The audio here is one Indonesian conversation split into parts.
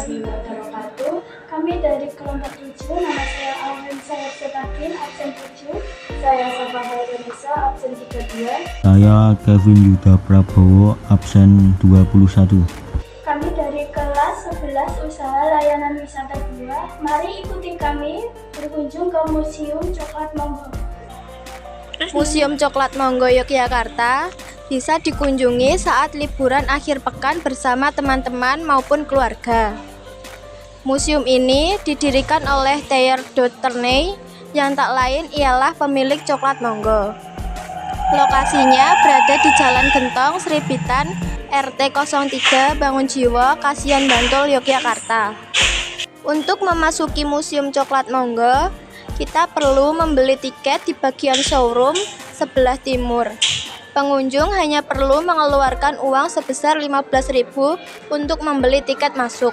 warahmatullahi wabarakatuh. Kami dari kelompok 7, nama saya Alvin Sayap Setakin, absen 7. Saya Safa Indonesia, absen 32. Saya Kevin Yuda Prabowo, absen 21. Kami dari kelas 11 Usaha Layanan Wisata 2. Mari ikuti kami berkunjung ke Museum Coklat Monggo. Museum Coklat Monggo Yogyakarta bisa dikunjungi saat liburan akhir pekan bersama teman-teman maupun keluarga. Museum ini didirikan oleh Theyer Dotterney yang tak lain ialah pemilik Coklat Monggo. Lokasinya berada di Jalan Gentong, Sribitan, RT 03, Bangunjiwo, Kasihan Bantul, Yogyakarta. Untuk memasuki Museum Coklat Monggo, kita perlu membeli tiket di bagian showroom sebelah timur. Pengunjung hanya perlu mengeluarkan uang sebesar 15.000 untuk membeli tiket masuk.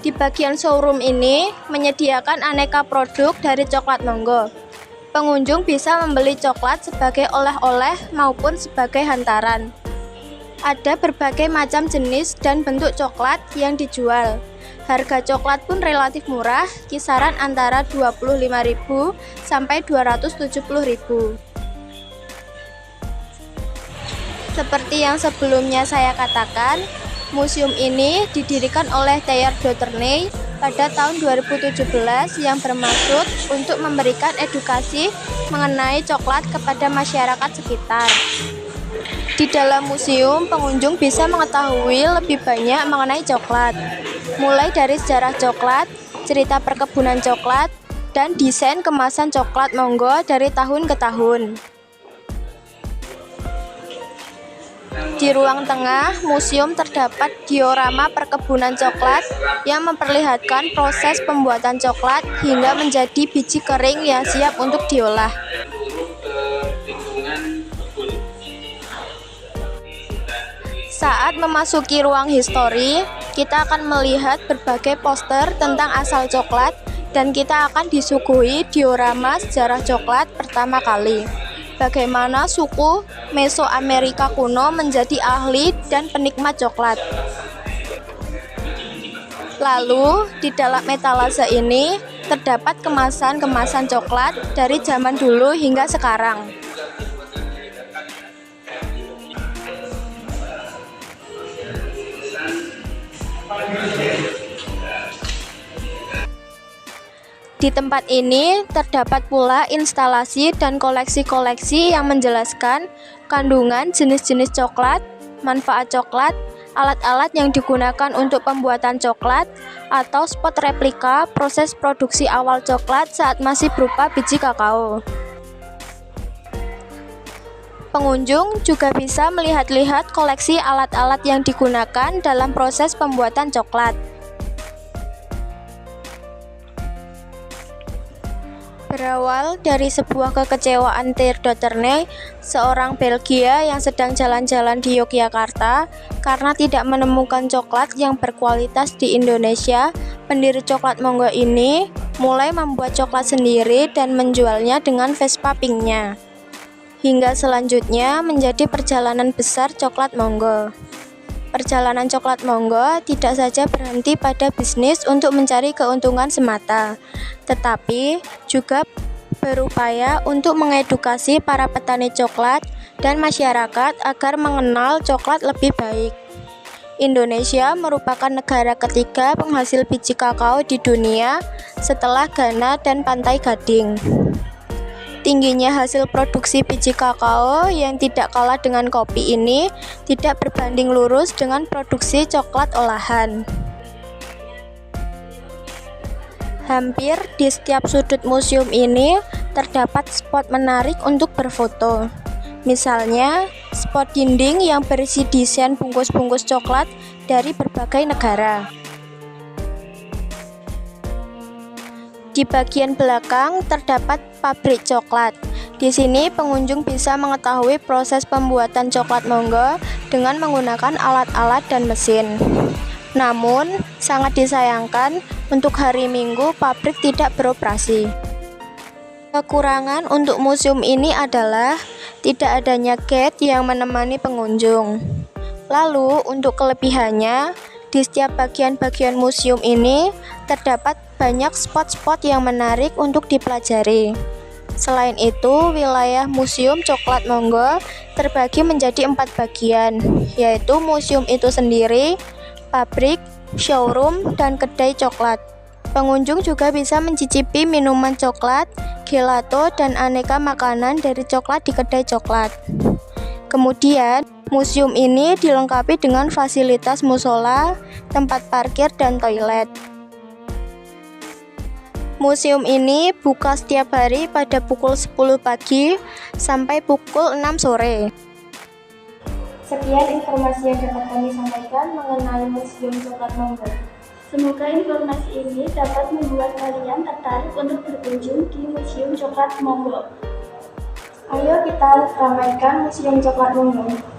Di bagian showroom ini menyediakan aneka produk dari Coklat Monggo. Pengunjung bisa membeli coklat sebagai oleh-oleh maupun sebagai hantaran. Ada berbagai macam jenis dan bentuk coklat yang dijual. Harga coklat pun relatif murah, kisaran antara 25.000 sampai 270.000. Seperti yang sebelumnya saya katakan, museum ini didirikan oleh Theyer Dotterney pada tahun 2017 yang bermaksud untuk memberikan edukasi mengenai coklat kepada masyarakat sekitar. Di dalam museum, pengunjung bisa mengetahui lebih banyak mengenai coklat, mulai dari sejarah coklat, cerita perkebunan coklat, dan desain kemasan Coklat Monggo dari tahun ke tahun. Di ruang tengah museum terdapat diorama perkebunan coklat yang memperlihatkan proses pembuatan coklat hingga menjadi biji kering yang siap untuk diolah. Saat memasuki ruang histori, kita akan melihat berbagai poster tentang asal coklat dan kita akan disuguhi diorama sejarah coklat pertama kali. Bagaimana suku Mesoamerika kuno menjadi ahli dan penikmat coklat. Lalu, di dalam etalase ini terdapat kemasan-kemasan coklat dari zaman dulu hingga sekarang. Di tempat ini terdapat pula instalasi dan koleksi-koleksi yang menjelaskan kandungan jenis-jenis coklat, manfaat coklat, alat-alat yang digunakan untuk pembuatan coklat, atau spot replika proses produksi awal coklat saat masih berupa biji kakao. Pengunjung juga bisa melihat-lihat koleksi alat-alat yang digunakan dalam proses pembuatan coklat. Berawal dari sebuah kekecewaan Theyer Dotterney, seorang Belgia yang sedang jalan-jalan di Yogyakarta karena tidak menemukan coklat yang berkualitas di Indonesia, pendiri Coklat Monggo ini mulai membuat coklat sendiri dan menjualnya dengan Vespa Pink-nya. Hingga selanjutnya menjadi perjalanan besar Coklat Monggo. Perjalanan Coklat Monggo tidak saja berhenti pada bisnis untuk mencari keuntungan semata, tetapi juga berupaya untuk mengedukasi para petani coklat dan masyarakat agar mengenal coklat lebih baik. Indonesia merupakan negara ketiga penghasil biji kakao di dunia setelah Ghana dan Pantai Gading. Tingginya hasil produksi biji kakao yang tidak kalah dengan kopi ini tidak berbanding lurus dengan produksi coklat olahan. Hampir di setiap sudut museum ini terdapat spot menarik untuk berfoto. Misalnya, spot dinding yang berisi desain bungkus-bungkus coklat dari berbagai negara. Di bagian belakang terdapat pabrik coklat. Di sini pengunjung bisa mengetahui proses pembuatan Coklat Monggo dengan menggunakan alat-alat dan mesin. Namun, sangat disayangkan untuk hari Minggu pabrik tidak beroperasi. Kekurangan untuk museum ini adalah tidak adanya gate yang menemani pengunjung. Lalu, untuk kelebihannya, Di setiap bagian-bagian museum ini terdapat banyak spot-spot yang menarik untuk dipelajari. Selain itu, wilayah Museum Coklat Monggo terbagi menjadi 4 bagian, yaitu museum itu sendiri, pabrik, showroom, dan kedai coklat. Pengunjung juga bisa mencicipi minuman coklat, gelato, dan aneka makanan dari coklat di kedai coklat. Kemudian, museum ini dilengkapi dengan fasilitas musola, tempat parkir, dan toilet. Museum ini buka setiap hari pada pukul 10 pagi sampai pukul 6 sore. Sekian informasi yang dapat kami sampaikan mengenai Museum Coklat Monggo. Semoga informasi ini dapat membuat kalian tertarik untuk berkunjung di Museum Coklat Monggo. Ayo kita ramaikan Museum Coklat Monggo.